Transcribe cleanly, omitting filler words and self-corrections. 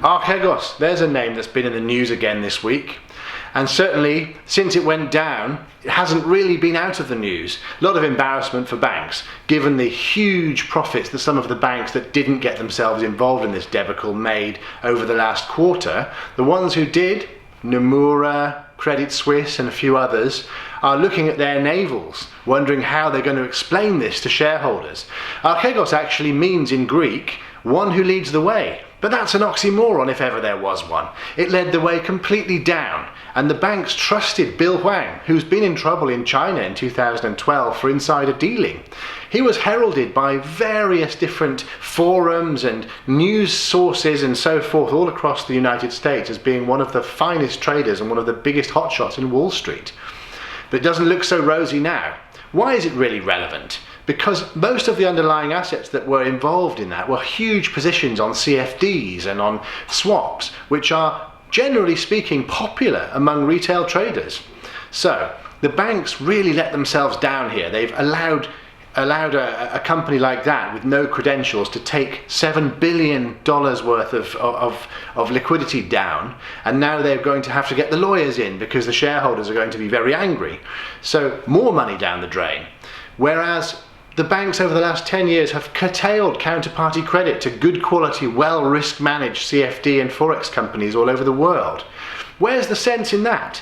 Archegos, there's a name that's been in the news again this week. And certainly, since it went down, it hasn't really been out of the news. A lot of embarrassment for banks, given the huge profits that some of the banks that didn't get themselves involved in this debacle made over the last quarter. The ones who did, Nomura, Credit Suisse and a few others, are looking at their navels, wondering how they're going to explain this to shareholders. Archegos actually means in Greek, one who leads the way. But that's an oxymoron if ever there was one. It led the way completely down, and the banks trusted Bill Huang, who's been in trouble in China in 2012 for insider dealing. He was heralded by various different forums and news sources and so forth all across the United States as being one of the finest traders and one of the biggest hotshots in Wall Street. But it doesn't look so rosy now. Why is it really relevant? Because most of the underlying assets that were involved in that were huge positions on CFDs and on swaps, which are, generally speaking, popular among retail traders. So the banks really let themselves down here. They've allowed a company like that with no credentials to take $7 billion worth of liquidity down, and now they're going to have to get the lawyers in because the shareholders are going to be very angry. So more money down the drain. Whereas the banks over the last 10 years have curtailed counterparty credit to good quality, well risk managed CFD and Forex companies all over the world. Where's the sense in that?